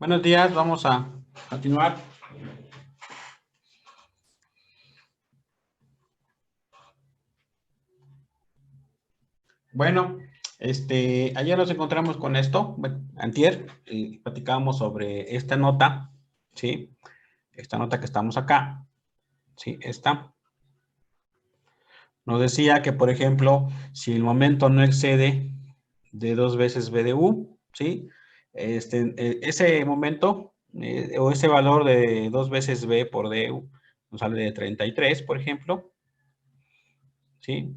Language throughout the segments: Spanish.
Buenos días, vamos a continuar. Bueno, ayer nos encontramos con esto, bueno, antier, platicábamos sobre esta nota, ¿sí? Esta nota que estamos acá, ¿sí? Esta. Nos decía que, por ejemplo, si el momento no excede de 2 veces B de U, ¿sí? Ese momento, o ese valor de 2 veces B por DU, nos sale de 33, por ejemplo, ¿sí?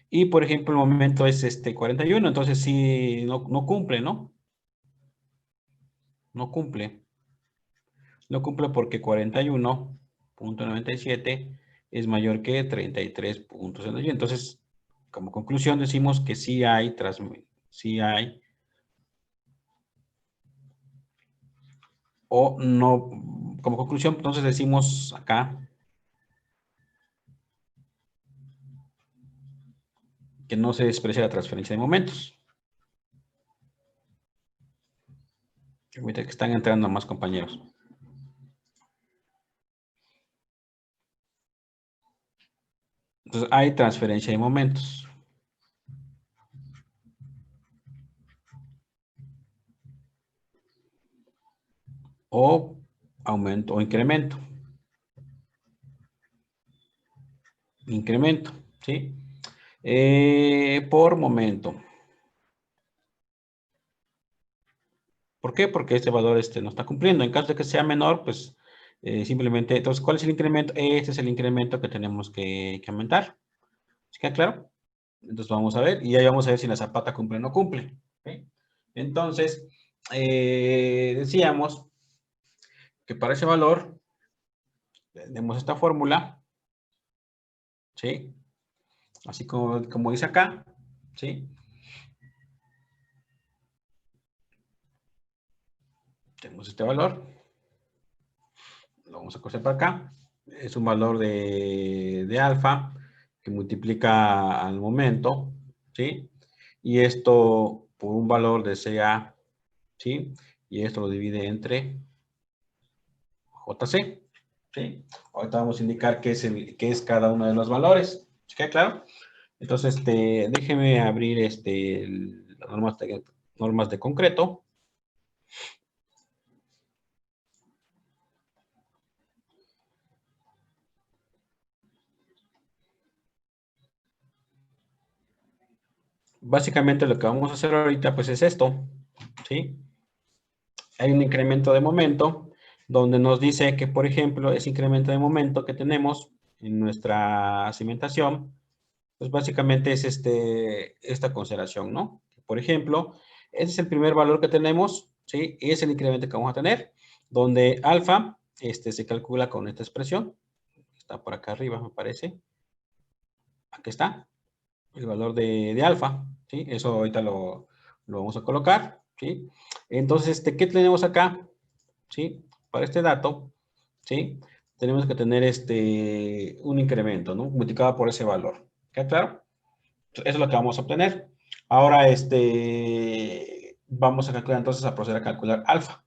Y, por ejemplo, el momento es 41, entonces sí, no cumple, ¿no? No cumple. No cumple porque 41.97 es mayor que 33.01. Entonces, como conclusión decimos que sí hay, o no, como conclusión, entonces decimos acá que no se desprecia la transferencia de momentos. Ahorita que están entrando más compañeros. Entonces, hay transferencia de momentos. O aumento o incremento. Incremento, ¿sí? Por momento. ¿Por qué? Porque este valor no está cumpliendo. En caso de que sea menor, pues simplemente, entonces, ¿cuál es el incremento? Este es el incremento que tenemos que aumentar. ¿Sí queda claro? Entonces vamos a ver, y ahí vamos a ver si la zapata cumple o no cumple. ¿Okay? Entonces, decíamos que para ese valor, tenemos esta fórmula, ¿sí? Así como dice acá, ¿sí? Tenemos este valor, lo vamos a coser para acá, es un valor de alfa que multiplica al momento, ¿sí? Y esto por un valor de CA, ¿sí? Y esto lo divide entre JC, ¿sí? Ahorita vamos a indicar qué es cada uno de los valores, ¿sí queda claro? Entonces, déjeme abrir las normas de concreto. Básicamente lo que vamos a hacer ahorita pues es esto, ¿sí? Hay un incremento de momento donde nos dice que, por ejemplo, ese incremento de momento que tenemos en nuestra cimentación, pues básicamente es esta consideración, ¿no? Por ejemplo, ese es el primer valor que tenemos, ¿sí? Y es el incremento que vamos a tener, donde alfa se calcula con esta expresión, está por acá arriba, me parece. Aquí está, el valor de alfa, ¿sí? Eso ahorita lo vamos a colocar, ¿sí? Entonces, ¿qué tenemos acá? ¿Sí? Para este dato, ¿sí? Tenemos que tener un incremento, ¿no? Multiplicado por ese valor. ¿Queda claro? Eso es lo que vamos a obtener. Ahora, vamos a calcular, entonces, a proceder a calcular alfa,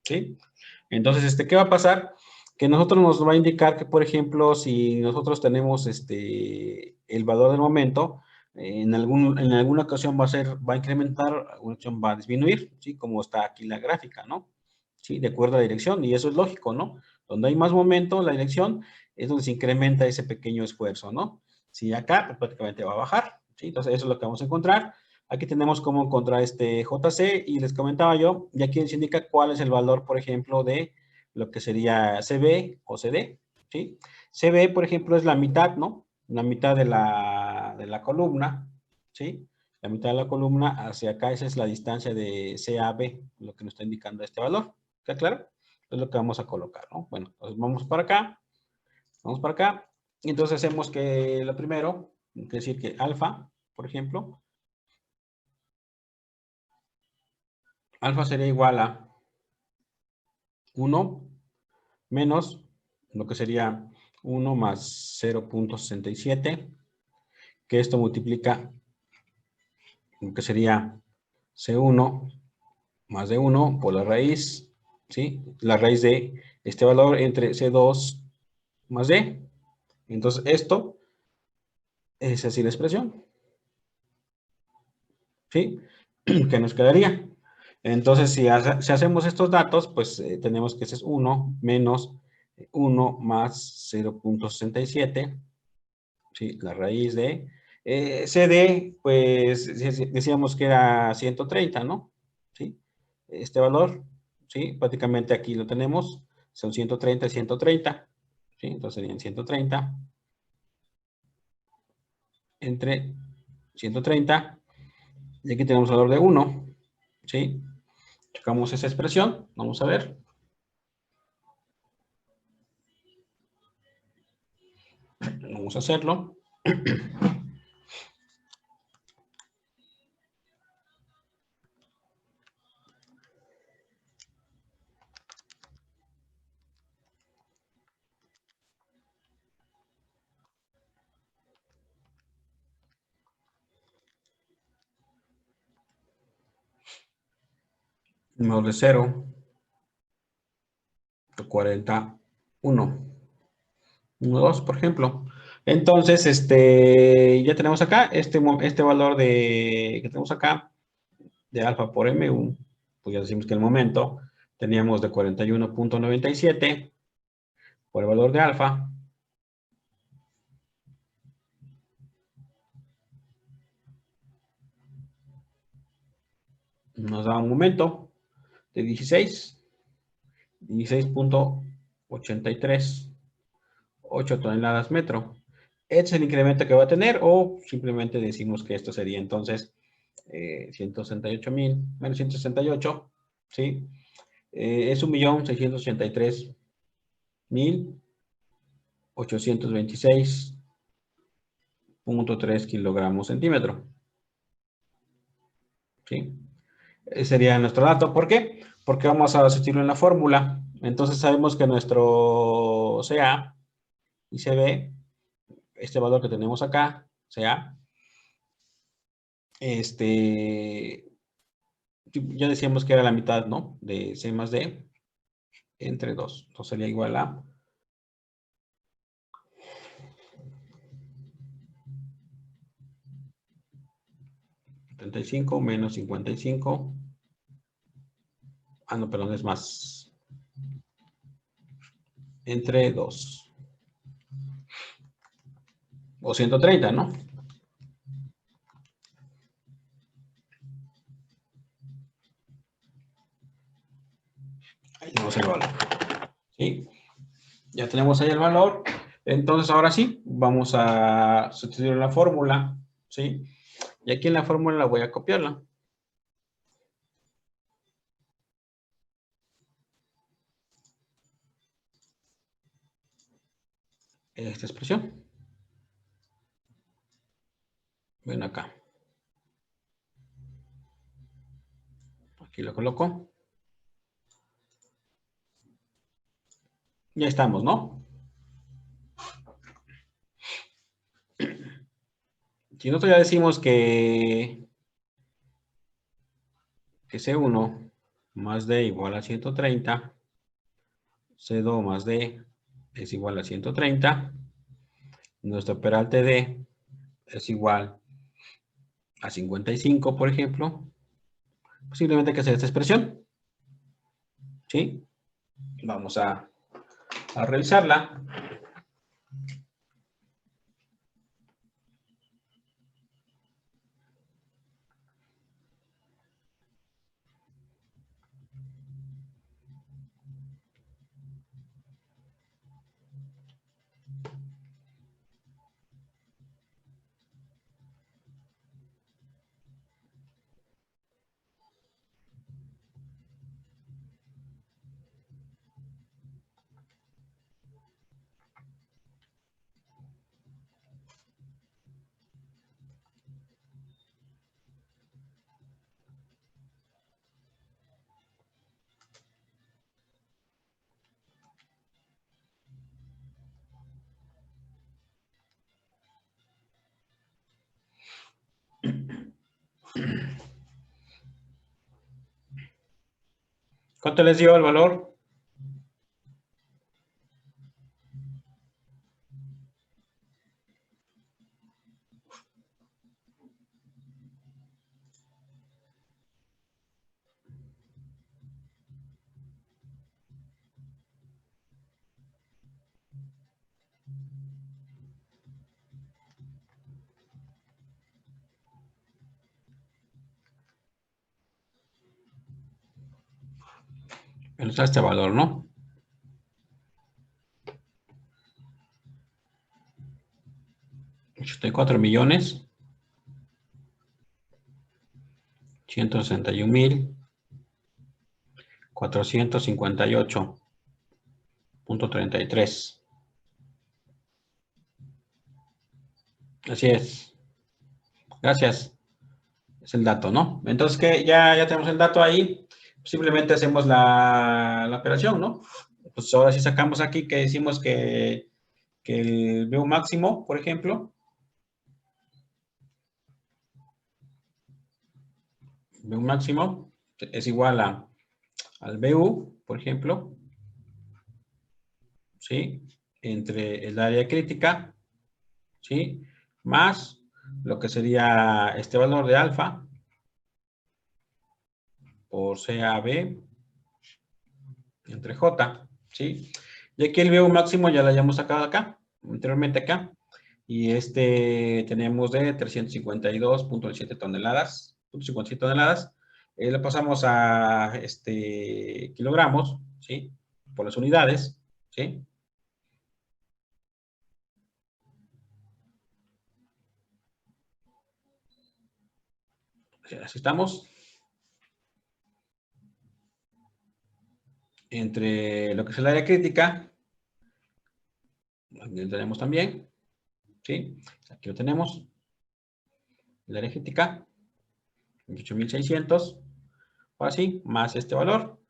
¿sí? Entonces, ¿qué va a pasar? Que nosotros nos va a indicar que, por ejemplo, si nosotros tenemos el valor del momento, en alguna ocasión va a incrementar, alguna ocasión va a disminuir, ¿sí? Como está aquí la gráfica, ¿no? ¿Sí? De acuerdo a la dirección, y eso es lógico, ¿no? Donde hay más momento, la dirección es donde se incrementa ese pequeño esfuerzo, ¿no? Si acá, pues prácticamente va a bajar, ¿sí? Entonces, eso es lo que vamos a encontrar. Aquí tenemos cómo encontrar este JC y les comentaba yo, y aquí nos indica cuál es el valor, por ejemplo, de lo que sería CB o CD, ¿sí? CB, por ejemplo, es la mitad, ¿no? La mitad de la columna, ¿sí? La mitad de la columna hacia acá, esa es la distancia de CAB, lo que nos está indicando este valor. ¿Está claro? Es lo que vamos a colocar, ¿no? Bueno, entonces vamos para acá, y entonces hacemos que lo primero, es decir, que alfa, por ejemplo, alfa sería igual a 1 menos lo que sería 1 más 0.67, que esto multiplica lo que sería C1 más de 1 por la raíz, ¿sí? La raíz de este valor entre C2 más D. Entonces, esto es así la expresión, ¿sí? ¿Qué nos quedaría? Entonces, si hacemos estos datos, pues tenemos que ese es 1 menos 1 más 0.67, ¿sí? La raíz de CD, pues decíamos que era 130, ¿no? ¿Sí? Este valor, ¿sí? Prácticamente aquí lo tenemos, son 130 y 130, ¿sí? Entonces serían 130 entre 130, y aquí tenemos valor de 1, ¿sí? Checamos esa expresión, vamos a ver. Vamos a hacerlo. Menos de 0, 41. 1, 2, por ejemplo. Entonces, ya tenemos acá este valor que tenemos acá de alfa por M1, pues ya decimos que en el momento teníamos de 41.97 por el valor de alfa, nos da un momento de 16.83, 8 toneladas metro. Este es el incremento que va a tener, o simplemente decimos que esto sería entonces 168,000 menos 168, ¿sí? Es 1.683.826.3 kilogramos centímetro, ¿sí? Ese sería nuestro dato. ¿Por qué? Porque vamos a sustituirlo en la fórmula. Entonces sabemos que nuestro CA y CB, este valor que tenemos acá, CA, ya decíamos que era la mitad, ¿no? De C más D entre 2. Entonces sería igual a 75 menos 55. Ah, no, perdón, es más. Entre 2. O 130, ¿no? Ahí tenemos el valor. ¿Sí? Ya tenemos ahí el valor. Entonces, ahora sí, vamos a sustituir la fórmula. ¿Sí? Y aquí en la fórmula voy a copiarla. Esta expresión. Ven acá. Aquí lo coloco. Ya estamos, ¿no? Si nosotros ya decimos que C1 más D igual a 130, C2 más D es igual a 130, nuestro peralte D es igual a 55, por ejemplo, simplemente hay que hacer esta expresión, ¿sí? Vamos a revisarla. ¿Cuánto les dio el valor? Nos da este valor, ¿no? 84 millones 161 mil 458.33. Así es. Gracias. Es el dato, ¿no? Entonces, que ya tenemos el dato ahí. Simplemente hacemos la operación, ¿no? Pues ahora sí sacamos aquí que decimos que el BU máximo, por ejemplo, BU máximo es igual al BU, por ejemplo, ¿sí? Entre el área crítica, ¿sí? Más lo que sería este valor de alfa por CAB entre J, ¿sí? Y aquí el BU máximo ya lo hayamos sacado acá, anteriormente acá. Y tenemos de 352.7 toneladas, 57 toneladas. Lo pasamos a kilogramos, ¿sí? Por las unidades, ¿sí? Así estamos. Entre lo que es el área crítica, aquí lo tenemos también, ¿sí? Aquí lo tenemos. El área crítica, 28.600. Ahora sí, más este valor.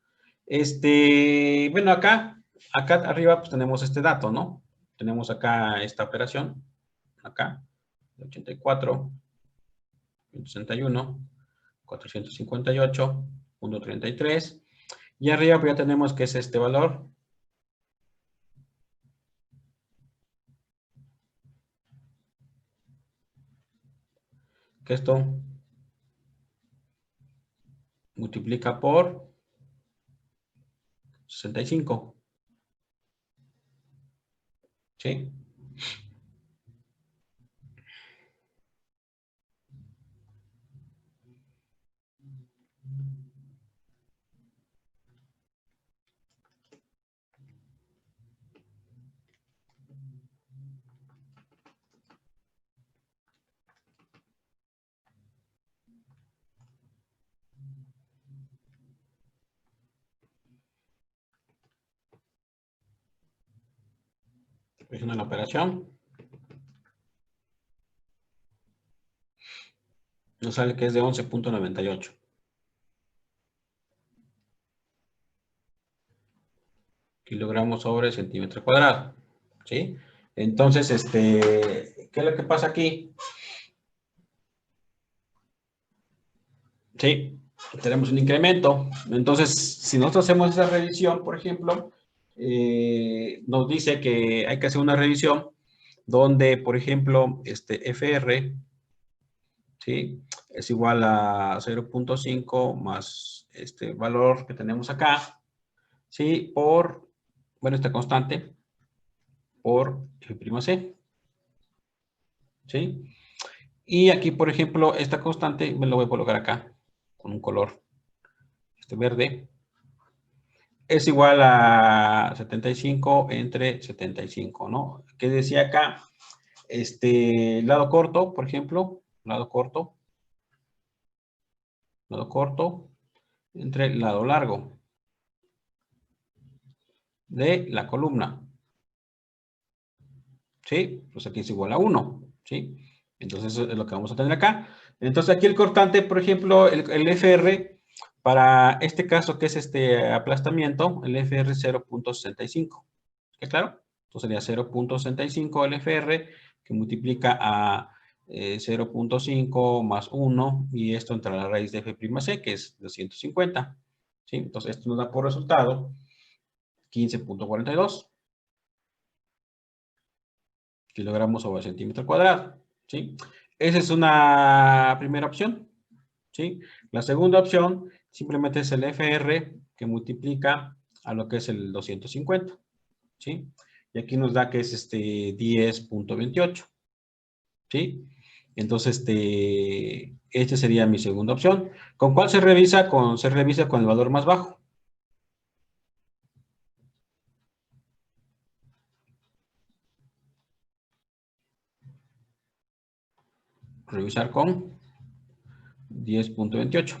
Bueno, acá arriba pues tenemos este dato, ¿no? Tenemos acá esta operación, acá, 84, 161, 458.33. Y arriba pues ya tenemos que es este valor. Que esto multiplica por 65. ¿Sí? Realizando la operación. Nos sale que es de 11.98 kilogramos sobre centímetro cuadrado. ¿Sí? Entonces, ¿qué es lo que pasa aquí? Sí, tenemos un incremento. Entonces, si nosotros hacemos esa revisión, por ejemplo, nos dice que hay que hacer una revisión donde, por ejemplo, FR, ¿sí? Es igual a 0.5 más este valor que tenemos acá, ¿sí? Por, bueno, esta constante, por F'C, ¿sí? Y aquí, por ejemplo, esta constante me lo voy a colocar acá con un color verde. Es igual a 75 entre 75, ¿no? ¿Qué decía acá? Lado corto, por ejemplo, lado corto, entre lado largo de la columna, ¿sí? Pues aquí es igual a 1, ¿sí? Entonces, eso es lo que vamos a tener acá. Entonces, aquí el cortante, por ejemplo, el FR, para este caso que es este aplastamiento, el FR es 0.65. ¿Qué claro? Entonces sería 0.65 el FR que multiplica a 0.5 más 1 y esto entre la raíz de F'C que es 250. ¿sí? Entonces, esto nos da por resultado 15.42 kilogramos sobre centímetro cuadrado, ¿sí? Esa es una primera opción, ¿sí? La segunda opción simplemente es el FR que multiplica a lo que es el 250, ¿sí? Y aquí nos da que es 10.28, ¿sí? Entonces, esta sería mi segunda opción. ¿Con cuál se revisa? Se revisa con el valor más bajo. Revisar con 10.28,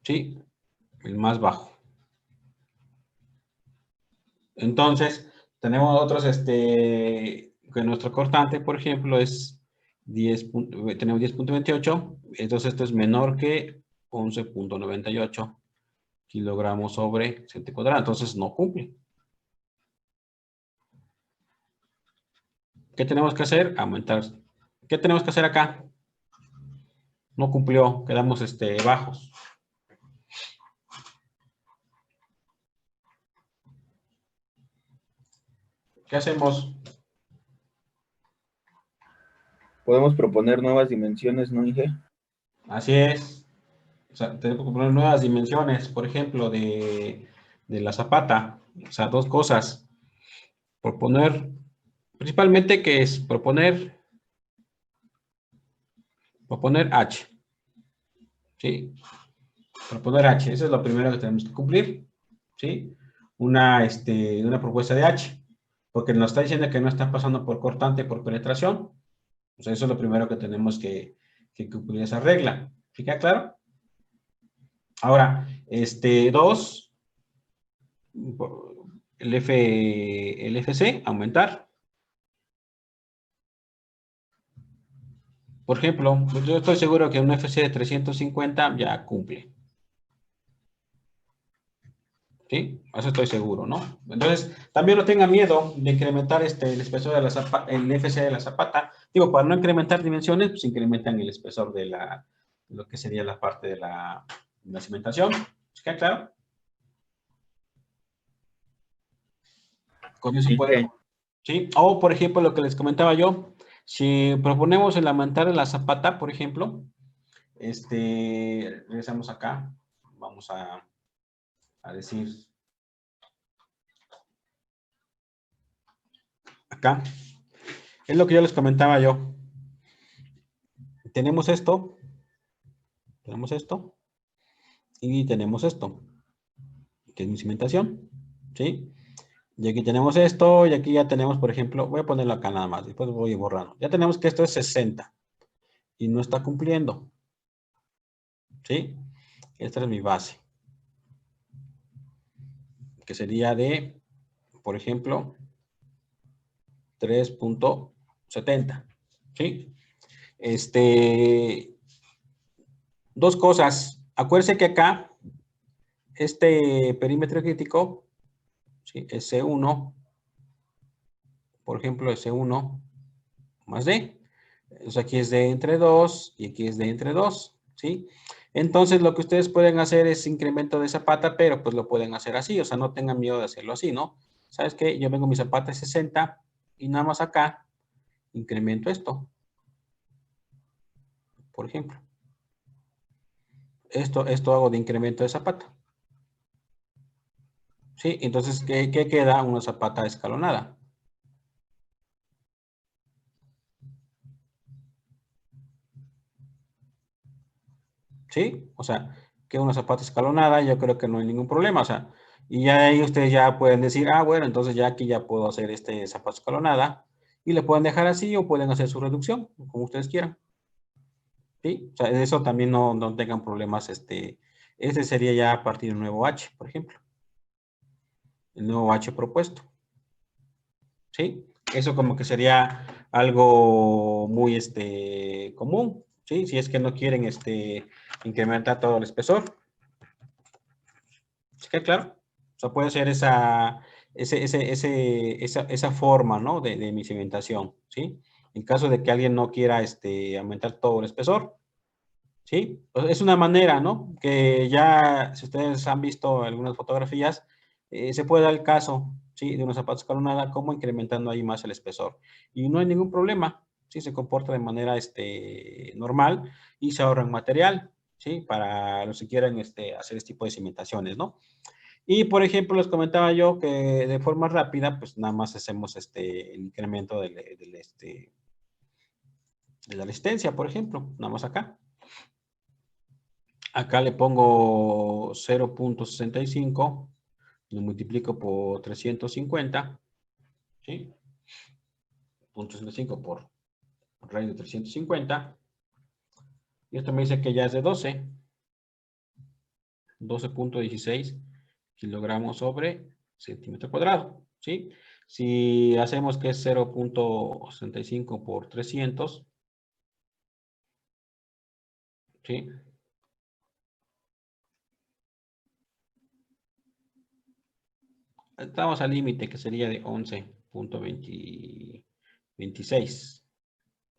¿sí? El más bajo. Entonces, tenemos otros, que nuestro cortante, por ejemplo, es 10, tenemos 10.28, entonces esto es menor que 11.98 kilogramos sobre centímetro cuadrado, entonces no cumple. ¿Qué tenemos que hacer? Aumentar. ¿Qué tenemos que hacer acá? No cumplió, quedamos bajos. ¿Qué hacemos? Podemos proponer nuevas dimensiones, ¿no, Inge? Así es. O sea, tenemos que poner nuevas dimensiones, por ejemplo, de la zapata. O sea, dos cosas. Proponer, principalmente, ¿qué es? Proponer H. ¿Sí? Proponer H. Eso es lo primero que tenemos que cumplir. ¿Sí? Una propuesta de H. Porque nos está diciendo que no está pasando por cortante, por penetración. O sea, eso es lo primero que tenemos que cumplir esa regla. ¿Sí queda claro? Ahora, dos, el FC, aumentar. Por ejemplo, yo estoy seguro que un FC de 350 ya cumple. ¿Sí? Eso estoy seguro, ¿no? Entonces, también no tenga miedo de incrementar el espesor de la zapata, el FC de la zapata. Digo, para no incrementar dimensiones, pues incrementan el espesor de lo que sería la parte de la cimentación. ¿Sí queda claro? Con eso puede, Inge, ¿sí? O, por ejemplo, lo que les comentaba yo, si proponemos el aumentar la zapata, por ejemplo, regresamos acá, vamos a decir, acá, es lo que yo les comentaba yo. Tenemos esto y tenemos esto, que es mi cimentación, ¿sí? Y aquí tenemos esto, y aquí ya tenemos, por ejemplo, voy a ponerlo acá nada más, después voy borrando. Ya tenemos que esto es 60 y no está cumpliendo, ¿sí? Esta es mi base, que sería de, por ejemplo, 3.70, ¿sí? Dos cosas. Acuérdense que acá, este perímetro crítico, ¿sí? S1, por ejemplo, S1 más D. Entonces aquí es D entre 2 y aquí es D entre 2, ¿sí? Entonces lo que ustedes pueden hacer es incremento de zapata, pero pues lo pueden hacer así, o sea, no tengan miedo de hacerlo así, ¿no? ¿Sabes qué? Yo vengo mi zapata es 60 y nada más acá incremento esto, por ejemplo. Esto hago de incremento de zapata. ¿Sí? Entonces, ¿qué queda? Una zapata escalonada. ¿Sí? O sea, que una zapata escalonada, yo creo que no hay ningún problema. O sea, y ya ahí ustedes ya pueden decir, ah, bueno, entonces ya aquí ya puedo hacer zapato escalonada. Y le pueden dejar así o pueden hacer su reducción, como ustedes quieran. ¿Sí? O sea, de eso también no tengan problemas. Este sería ya a partir del nuevo H, por ejemplo. El nuevo H propuesto. ¿Sí? Eso como que sería algo muy común, ¿sí? Si es que no quieren incrementar todo el espesor. ¿Sí queda claro? O sea, puede ser esa forma, ¿no? De mi cimentación, ¿sí? En caso de que alguien no quiera aumentar todo el espesor, ¿sí? Es una manera, ¿no? Que ya, si ustedes han visto algunas fotografías, se puede dar el caso, ¿sí? De unos zapatos escalonada, como incrementando ahí más el espesor. Y no hay ningún problema, ¿sí? Se comporta de manera normal y se ahorra en material, ¿sí? Para los que quieran hacer este tipo de cimentaciones, ¿no? Y, por ejemplo, les comentaba yo que de forma rápida, pues nada más hacemos el incremento de la resistencia, por ejemplo, nada más acá. Acá le pongo 0.65, lo multiplico por 350, ¿sí? 0.65 por raíz de 350. Y esto me dice que ya es de 12.16 kilogramos sobre centímetro cuadrado, ¿sí? Si hacemos que es 0.65 por 300, ¿sí? Estamos al límite que sería de 11.26,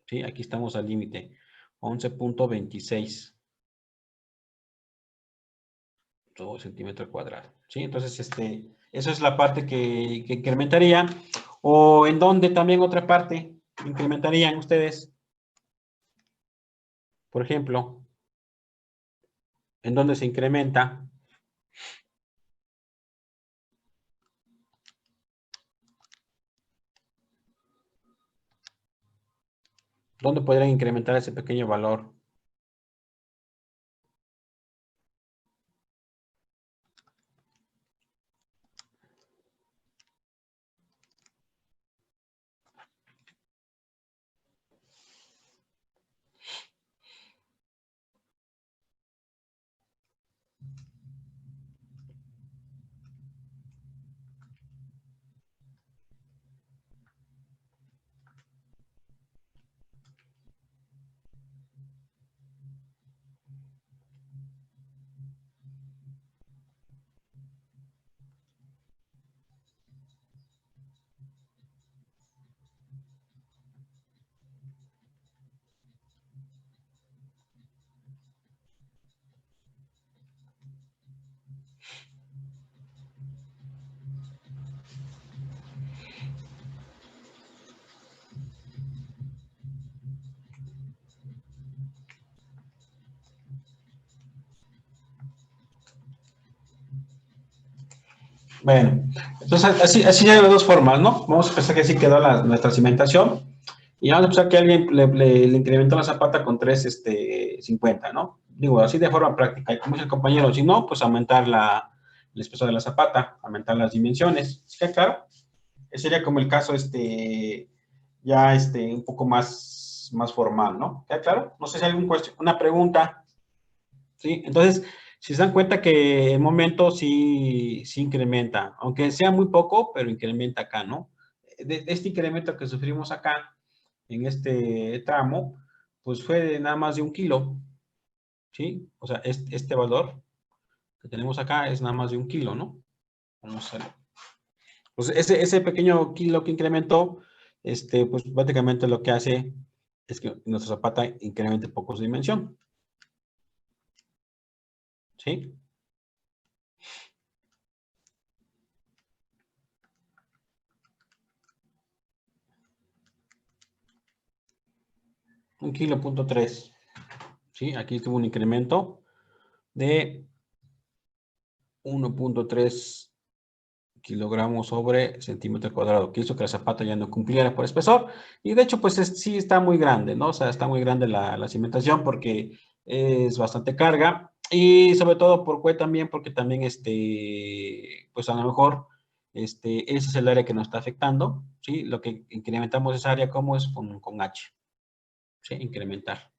¿sí? Aquí estamos al límite, 11.26 centímetro cuadrado, ¿sí? Entonces, esa es la parte que incrementaría. ¿O en dónde también otra parte incrementarían ustedes? Por ejemplo, ¿en dónde se incrementa? ¿Dónde podrían incrementar ese pequeño valor? Bueno, entonces así hay de dos formas, ¿no? Vamos a pensar que así quedó nuestra cimentación y vamos a pensar que alguien le incrementó la zapata con 350, ¿no? Digo, así de forma práctica. Y como dice el compañero, si no, pues aumentar el espesor de la zapata, aumentar las dimensiones. ¿Sí queda claro? Ese sería como el caso ya un poco más formal, ¿no? ¿Queda claro? No sé si hay una pregunta. ¿Sí? Entonces, si se dan cuenta que el momento sí incrementa, aunque sea muy poco, pero incrementa acá, ¿no? De este incremento que sufrimos acá, en este tramo, pues fue de nada más de 1 kilo, ¿sí? O sea, este valor que tenemos acá es nada más de 1 kilo, ¿no? Vamos a ver. Pues ese pequeño kilo que incrementó, pues básicamente lo que hace es que nuestra zapata incremente poco su dimensión, ¿sí? 1,3 kg, ¿sí? Aquí tuvo un incremento de 1.3 kilogramos sobre centímetro cuadrado, que hizo que la zapata ya no cumpliera por espesor. Y de hecho, pues sí está muy grande, ¿no? O sea, está muy grande la cimentación porque es bastante carga y sobre todo también porque también, pues a lo mejor, ese es el área que nos está afectando, ¿sí? Lo que incrementamos esa área, ¿cómo es? Con H, ¿sí? Incrementar,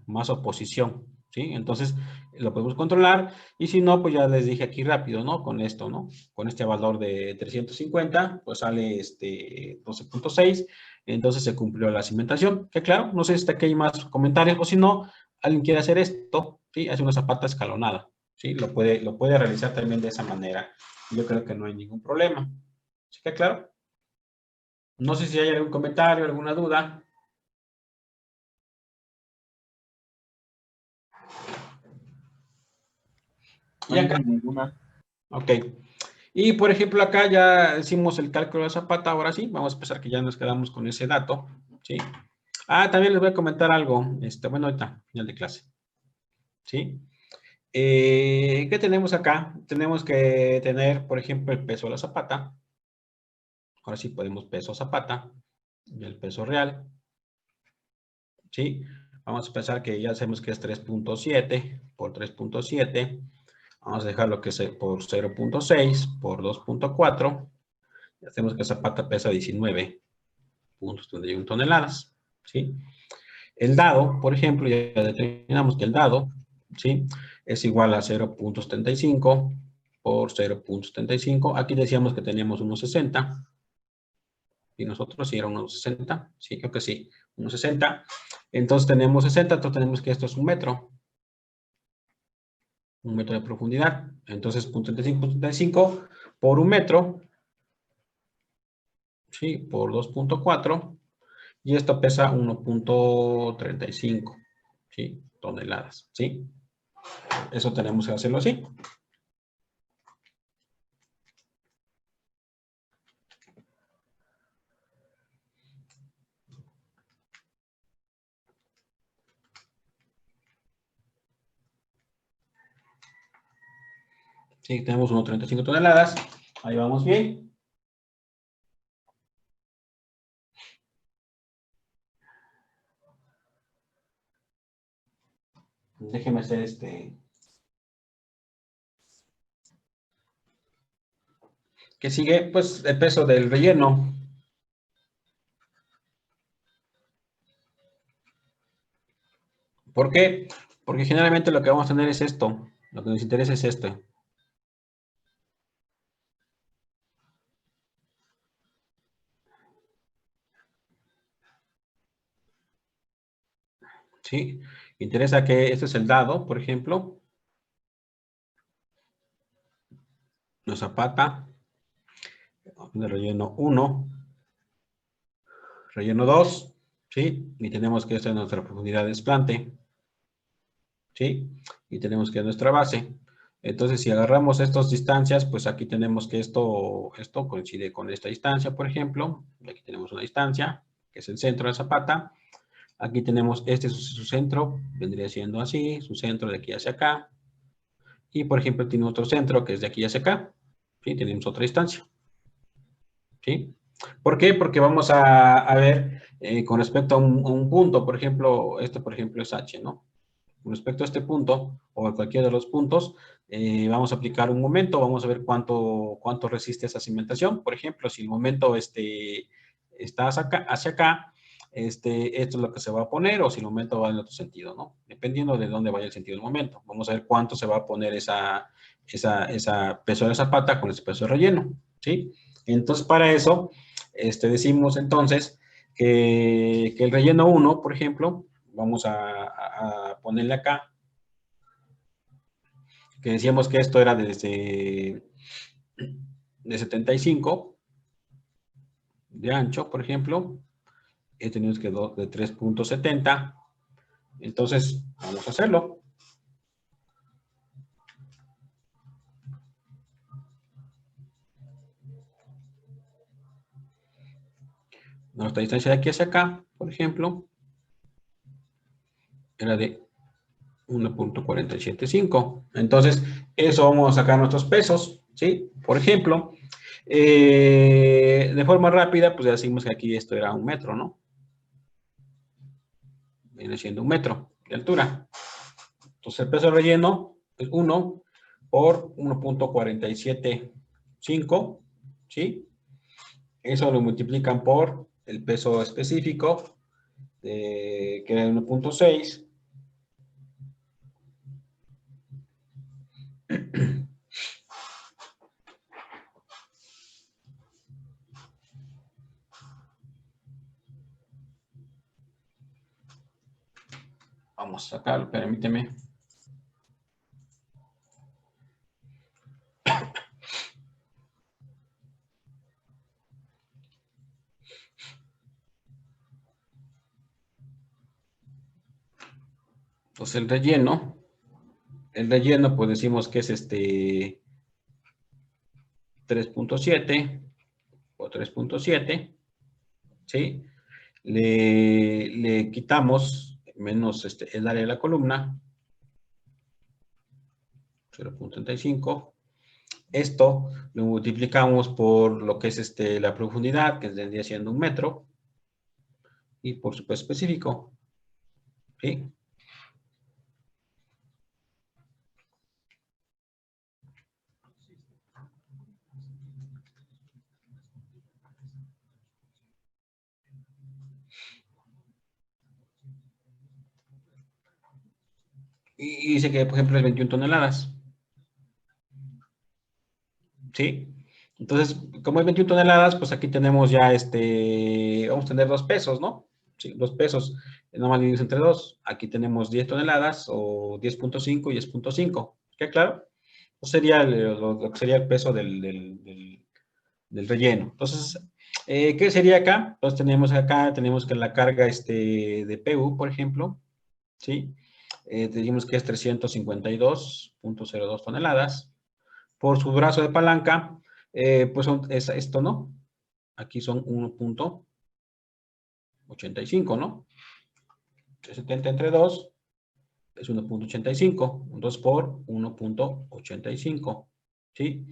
más oposición, ¿sí? Entonces, lo podemos controlar y si no, pues ya les dije aquí rápido, ¿no? Con esto, ¿no? Con este valor de 350, pues sale 12.6, entonces se cumplió la cimentación, que claro, no sé si hasta aquí hay más comentarios o si no, alguien quiere hacer esto, ¿sí? Hace una zapata escalonada, ¿sí? Lo puede realizar también de esa manera. Yo creo que no hay ningún problema. ¿Sí que claro? No sé si hay algún comentario, alguna duda. Y acá, ninguna. ok. Y por ejemplo, acá ya hicimos el cálculo de Zapata, ahora sí, vamos a pensar que ya nos quedamos con ese dato, ¿sí? Ah, también les voy a comentar algo, bueno, ahorita, final de clase, ¿sí? ¿Qué tenemos acá? Tenemos que tener, por ejemplo, el peso de la Zapata. Ahora sí podemos peso Zapata y el peso real, ¿sí? Vamos a pensar que ya sabemos que es 3.7 por 3.7. Vamos a dejarlo que sea por 0.6 por 2.4. Hacemos que Zapata pesa 19.31 toneladas, ¿sí? El dado, por ejemplo, ya determinamos que el dado, ¿sí? Es igual a 0.75 por 0.75. Aquí decíamos que teníamos unos 60. Y nosotros sí era unos 60. Sí, creo que sí. Unos 60. Entonces tenemos 60, entonces tenemos que esto es un metro. Un metro de profundidad. Entonces, 0.35 por un metro, ¿sí? Por 2.4. Y esto pesa 1.35, ¿sí? Toneladas, ¿sí? Eso tenemos que hacerlo así. Sí, tenemos 1.35 toneladas. Ahí vamos bien. Déjeme hacer ¿Qué sigue? Pues el peso del relleno. ¿Por qué? Porque generalmente lo que vamos a tener es esto. Lo que nos interesa es esto. ¿Sí? Interesa que este es el dado, por ejemplo. La Zapata. De relleno 1. Relleno 2. ¿Sí? Y tenemos que esta es nuestra profundidad de desplante. ¿Sí? Y tenemos que nuestra base. Entonces, si agarramos estas distancias, pues aquí tenemos que esto coincide con esta distancia, por ejemplo. Aquí tenemos una distancia, que es el centro de Zapata. Aquí tenemos, este es su centro, vendría siendo así, su centro de aquí hacia acá. Y, por ejemplo, tiene otro centro que es de aquí hacia acá. ¿Sí? Tenemos otra distancia. ¿Sí? ¿Por qué? Porque vamos a ver con respecto a un punto, por ejemplo, este, por ejemplo, es H, ¿no? Con respecto a este punto, o a cualquiera de los puntos, vamos a aplicar un momento, vamos a ver cuánto resiste esa cimentación. Por ejemplo, si el momento está hacia acá, esto es lo que se va a poner, o si el momento va en otro sentido, ¿no? Dependiendo de dónde vaya el sentido del momento. Vamos a ver cuánto se va a poner esa peso de zapata con ese peso de relleno, ¿sí? Entonces, para eso, decimos entonces que el relleno 1, por ejemplo, vamos a ponerle acá, que decíamos que esto era de 75 de ancho, por ejemplo, y tenemos que de 3.70. Entonces, vamos a hacerlo. Nuestra distancia de aquí hacia acá, por ejemplo, era de 1.475. Entonces, eso vamos a sacar nuestros pesos, ¿sí? Por ejemplo, de forma rápida, pues ya decimos que aquí esto era un metro, ¿no? Viene siendo un metro de altura. Entonces, el peso de relleno es 1 por 1.475, ¿sí? Eso lo multiplican por el peso específico, que era 1.6. Vamos a sacarlo, permíteme. Entonces, el relleno El relleno, pues decimos que es 3.7 o 3.7, ¿sí? Le quitamos menos el área de la columna, 0.35. Esto lo multiplicamos por lo que es la profundidad, que vendría siendo 1 metro, y por supuesto específico, ¿sí? Y dice que, por ejemplo, es 21 toneladas, ¿sí? Entonces, como es 21 toneladas, pues aquí tenemos ya vamos a tener 2 pesos, ¿no? Sí, 2 pesos, nomás divididos entre 2. Aquí tenemos 10 toneladas o 10.5 y 10.5. ¿Qué claro? Eso sería lo que sería el peso del relleno. Entonces, ¿qué sería acá? Entonces tenemos que la carga de PU, por ejemplo, ¿sí? Decimos que es 352.02 toneladas. Por su brazo de palanca, pues es esto, ¿no? Aquí son 1.85, ¿no? 370 entre 2 es 1.85. 2 por 1.85, ¿sí?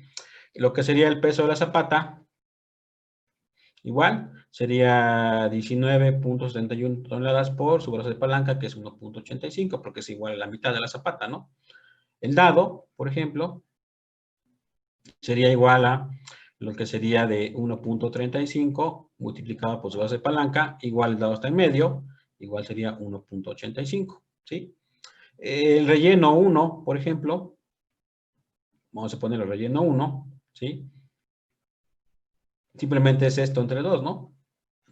Lo que sería el peso de la zapata, igual, sería 19.71 toneladas por su brazo de palanca, que es 1.85, porque es igual a la mitad de la zapata, ¿no? El dado, por ejemplo, sería igual a lo que sería de 1.35 multiplicado por su base de palanca, igual el dado está en medio, igual sería 1.85, ¿sí? El relleno 1, por ejemplo, vamos a poner el relleno 1, ¿sí? Simplemente es esto entre 2, ¿no?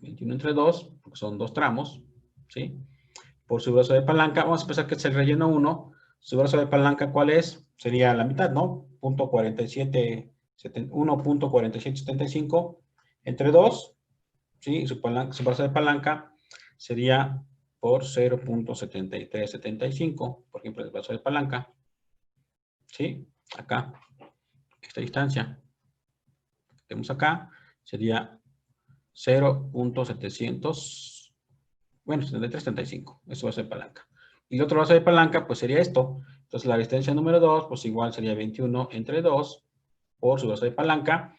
21 entre 2, porque son 2 tramos, ¿sí? Por su brazo de palanca, vamos a pensar que es el relleno 1, su brazo de palanca, ¿cuál es? Sería la mitad, ¿no? 1.4775 entre 2, ¿sí? Su brazo de palanca sería por 0.7375, por ejemplo, el brazo de palanca, ¿sí? Acá, esta distancia que tenemos acá sería 0.700, bueno, 7375, eso va a ser palanca. Y el otro brazo de palanca, pues sería esto. Entonces, la distancia número 2, pues igual sería 21 entre 2 por su brazo de palanca.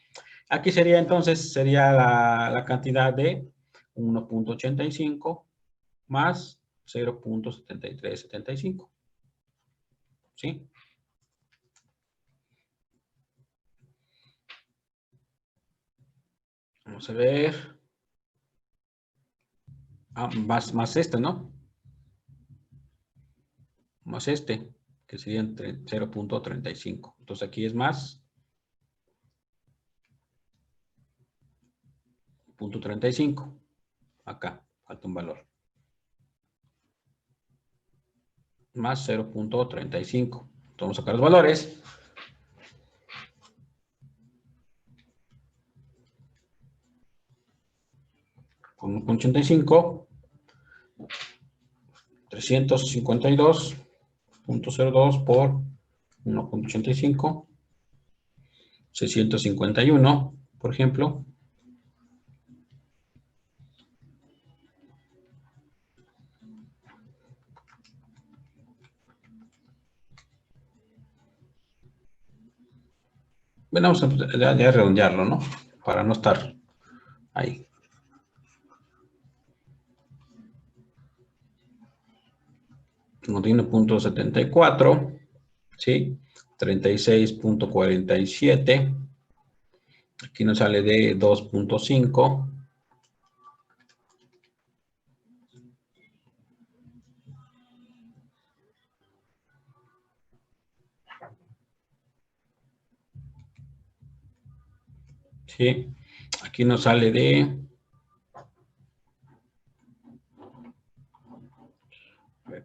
Aquí sería entonces, sería la cantidad de 1.85 más 0.7375. ¿Sí? Vamos a ver. Más ¿no? Más que sería 0.35. Entonces aquí es más 0.35. Acá falta un valor. Más 0.35. Entonces vamos a sacar los valores. Con 1.85, 352.02 por 1.85, 651, por ejemplo. Bueno, vamos a redondearlo, ¿no? Para no estar ahí. Tengo 1.74, ¿sí? 36.47. Aquí nos sale de 2.5. ¿Sí? Aquí nos sale de...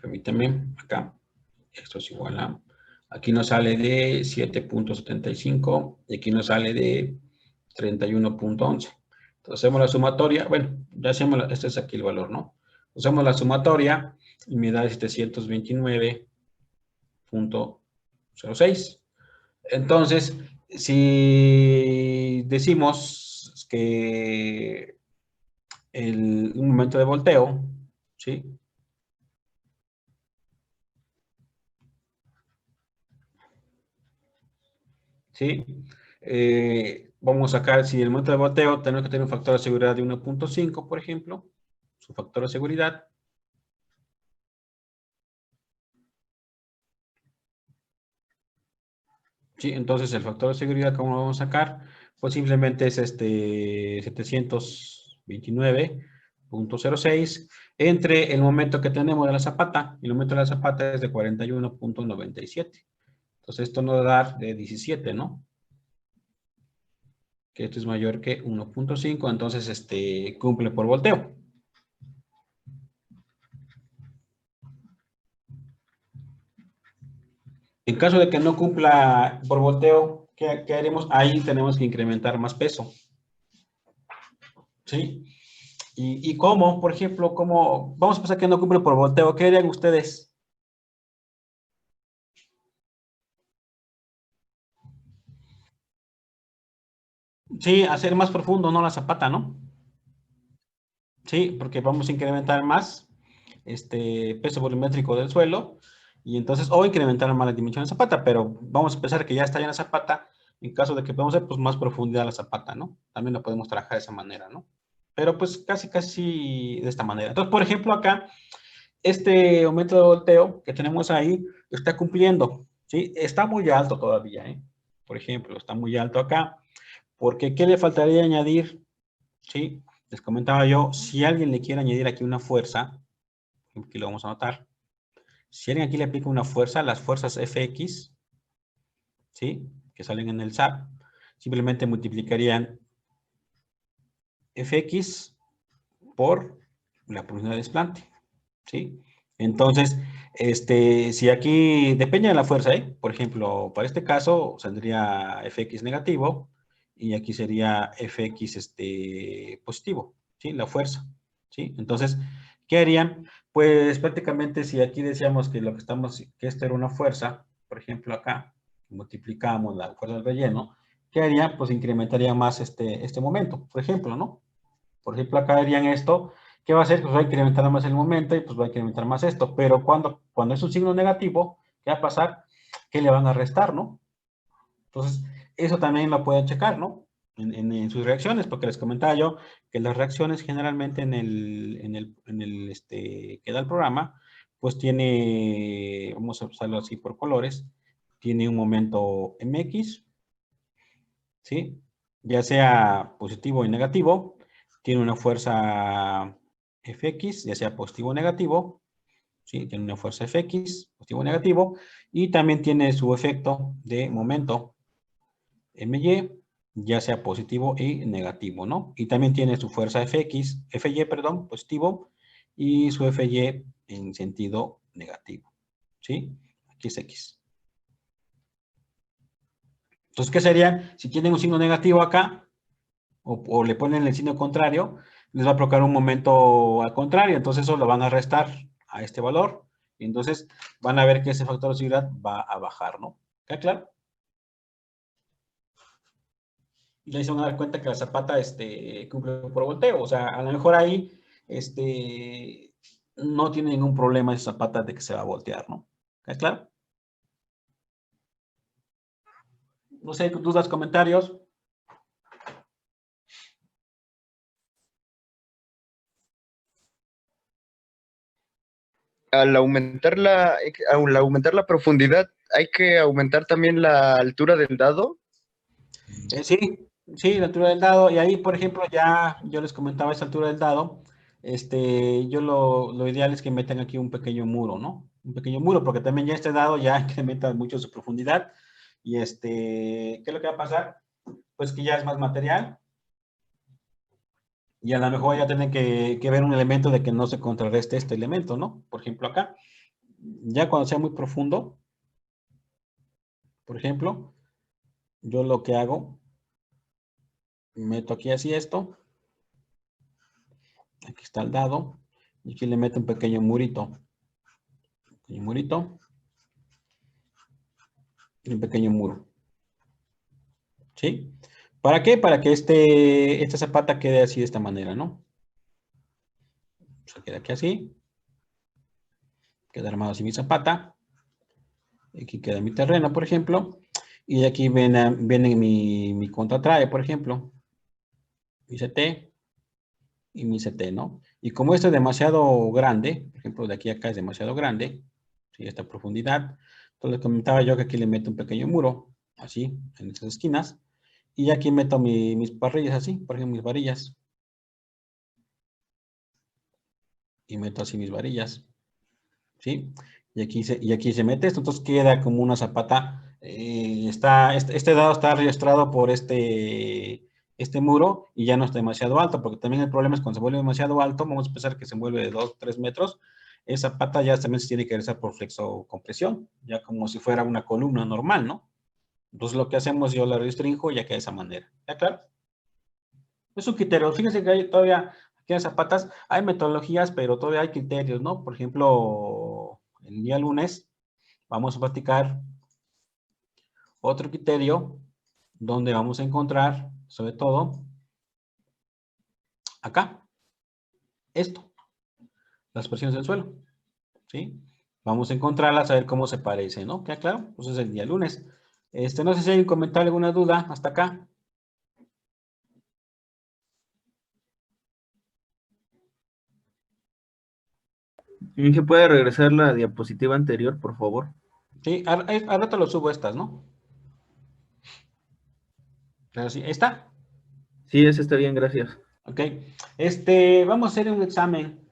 Permítame, acá. Esto es igual a... Aquí nos sale de 7.75 y aquí nos sale de 31.11. Entonces hacemos la sumatoria. Bueno, ya hacemos, este es aquí el valor, ¿no? Hacemos la sumatoria y me da 729.11. 0.06. Entonces, si decimos que un momento de volteo, ¿sí? ¿Sí? Vamos a sacar, si el momento de volteo tenemos que tener un factor de seguridad de 1.5, por ejemplo, su factor de seguridad. Sí, entonces el factor de seguridad, ¿cómo lo vamos a sacar? Pues simplemente es 729.06 entre el momento que tenemos de la zapata. El momento de la zapata es de 41.97. Entonces esto nos da de 17, ¿no? Que esto es mayor que 1.5, entonces cumple por volteo. En caso de que no cumpla por volteo, ¿qué haremos? Ahí tenemos que incrementar más peso. ¿Sí? ¿Y cómo? Por ejemplo, ¿cómo? Vamos a pensar que no cumple por volteo. ¿Qué harían ustedes? Sí, hacer más profundo, ¿no? La zapata, ¿no? Sí, porque vamos a incrementar más peso volumétrico del suelo y entonces, o incrementar más la dimensión de zapata, pero vamos a pensar que ya está en la zapata, en caso de que podamos hacer pues más profundidad la zapata, ¿no? También lo podemos trabajar de esa manera, ¿no? Pero pues casi de esta manera. Entonces, por ejemplo, acá, este aumento de volteo que tenemos ahí está cumpliendo, ¿sí? Está muy alto todavía, ¿eh? Por ejemplo, está muy alto acá, porque ¿qué le faltaría añadir? ¿Sí? Les comentaba yo, si alguien le quiere añadir aquí una fuerza, aquí lo vamos a anotar, si alguien aquí le aplica una fuerza, las fuerzas Fx, ¿sí? Que salen en el SAP, simplemente multiplicarían Fx por la profundidad de desplante, ¿sí? Entonces, si aquí depende de la fuerza, ¿eh? Por ejemplo, para este caso saldría Fx negativo y aquí sería Fx positivo, ¿sí? La fuerza, ¿sí? Entonces, ¿qué harían? Pues prácticamente si aquí decíamos que lo que estamos, que esta era una fuerza, por ejemplo acá, multiplicamos la fuerza del relleno, ¿qué haría? Pues incrementaría más este momento, por ejemplo, ¿no? Por ejemplo, acá harían esto, ¿qué va a hacer? Pues va a incrementar más el momento y pues va a incrementar más esto. Pero cuando es un signo negativo, ¿qué va a pasar? Que le van a restar, ¿no? Entonces, eso también lo pueden checar, ¿no? En sus reacciones, porque les comentaba yo que las reacciones generalmente que da el programa, pues tiene, vamos a usarlo así por colores, tiene un momento mx, ¿sí? Ya sea positivo y negativo, tiene una fuerza Fx, ya sea positivo o negativo, ¿sí? Tiene una fuerza Fx, positivo o negativo, y también tiene su efecto de momento My, ya sea positivo y negativo, ¿no? Y también tiene su fuerza Fy, perdón, positivo, y su Fy en sentido negativo, ¿sí? Aquí es X. Entonces, ¿qué sería? Si tienen un signo negativo acá, o le ponen el signo contrario, les va a provocar un momento al contrario, entonces eso lo van a restar a este valor, y entonces van a ver que ese factor de seguridad va a bajar, ¿no? ¿Queda claro? Y ahí se van a dar cuenta que la zapata cumple por volteo, o sea, a lo mejor ahí no tiene ningún problema esa zapata de que se va a voltear, ¿no? ¿Queda claro? No sé, dudas, comentarios. Al aumentar la profundidad, hay que aumentar también la altura del dado. Sí, sí, la altura del dado. Y ahí, por ejemplo, ya yo les comentaba esa altura del dado. Yo lo ideal es que metan aquí un pequeño muro, ¿no? Un pequeño muro, porque también ya este dado ya incrementa mucho su profundidad. Y ¿qué es lo que va a pasar? Pues que ya es más material. Y a lo mejor ya tienen que ver un elemento de que no se contrarreste este elemento, ¿no? Por ejemplo, acá. Ya cuando sea muy profundo, por ejemplo, yo lo que hago, meto aquí así esto. Aquí está el dado. Y aquí le meto un pequeño murito. Pequeño murito. Un pequeño muro. ¿Sí? ¿Para qué? Para que esta zapata quede así de esta manera, ¿no? Se queda aquí así. Queda armado así mi zapata. Aquí queda mi terreno, por ejemplo. Y de aquí viene mi contratrae, por ejemplo. Mi CT y mi CT, ¿no? Y como esto es demasiado grande, por ejemplo, de aquí a acá es demasiado grande, ¿sí? Esta profundidad. Entonces comentaba yo que aquí le meto un pequeño muro, así, en estas esquinas. Y aquí meto mis parrillas así, por ejemplo, mis varillas. Y meto así mis varillas, ¿sí? Y aquí se mete esto, entonces queda como una zapata. Este dado está arrastrado por este muro y ya no está demasiado alto, porque también el problema es cuando se vuelve demasiado alto, vamos a pensar que se vuelve de 2 3 metros, esa pata ya también se tiene que regresar por flexocompresión, ya como si fuera una columna normal, ¿no? Entonces lo que hacemos, yo la restringo ya que de esa manera. ¿Ya claro? Es un criterio. Fíjense que hay todavía aquí en zapatas, hay metodologías, pero todavía hay criterios, ¿no? Por ejemplo, el día lunes vamos a practicar otro criterio donde vamos a encontrar, sobre todo, acá, esto, las presiones del suelo, ¿sí? Vamos a encontrarlas, a ver cómo se parece, ¿no? ¿Queda claro? Pues es el día lunes. No sé si hay un comentario, alguna duda hasta acá. ¿Se puede regresar la diapositiva anterior, por favor? Sí, al rato lo subo estas, ¿no? Pero sí, está. Sí, ese está bien, gracias. Ok. Vamos a hacer un examen,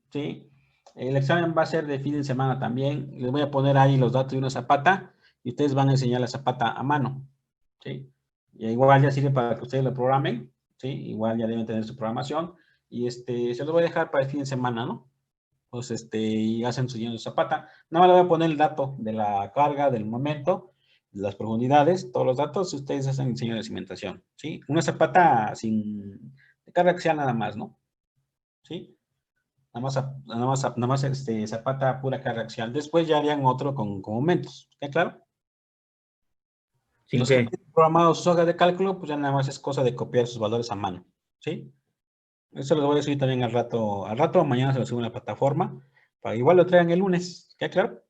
¿sí? El examen va a ser de fin de semana también. Les voy a poner ahí los datos de una zapata y ustedes van a enseñar la zapata a mano, ¿sí? Y igual ya sirve para que ustedes lo programen, ¿sí? Igual ya deben tener su programación y se los voy a dejar para el fin de semana, ¿no? Pues y hacen su lleno de zapata. Nada más le voy a poner el dato de la carga, del momento, las profundidades, todos los datos, y ustedes hacen el diseño de cimentación, ¿sí? Una zapata sin de carga axial nada más, ¿no? ¿Sí? Nada más zapata pura carga axial. Después ya harían otro con momentos. ¿Está claro? ¿Sin Los que qué? tienen programado sus hojas de cálculo, pues ya nada más es cosa de copiar sus valores a mano. ¿Sí? Eso lo voy a subir también al rato. Al rato o mañana se lo subo en la plataforma. Para igual lo traigan el lunes. ¿Está claro?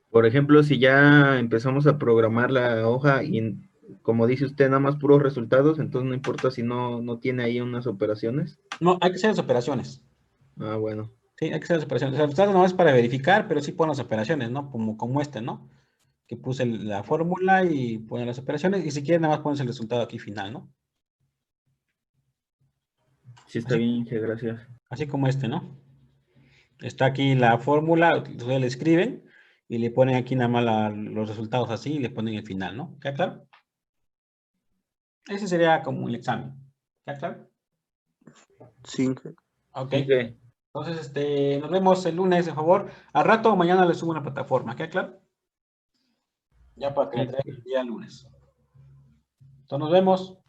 Por ejemplo, si ya empezamos a programar la hoja y, como dice usted, nada más puros resultados, entonces no importa si no tiene ahí unas operaciones. No, hay que hacer las operaciones. Ah, bueno. Sí, hay que hacer las operaciones. El resultado no es para verificar, pero sí ponen las operaciones, ¿no? Como ¿no? Que puse la fórmula y ponen las operaciones. Y si quieren, nada más pones el resultado aquí final, ¿no? Sí, está Así, bien, Inge, gracias. así como ¿no? Está aquí la fórmula, ustedes le escriben y le ponen aquí nada más los resultados así y le ponen el final, ¿no? ¿Queda claro? Ese sería como un examen. ¿Queda claro? Sí. Ok. Inge, Entonces, nos vemos el lunes, por favor. Al rato o mañana les subo una plataforma. ¿Queda claro? Ya para que la sí, traigan el día lunes. Entonces, nos vemos.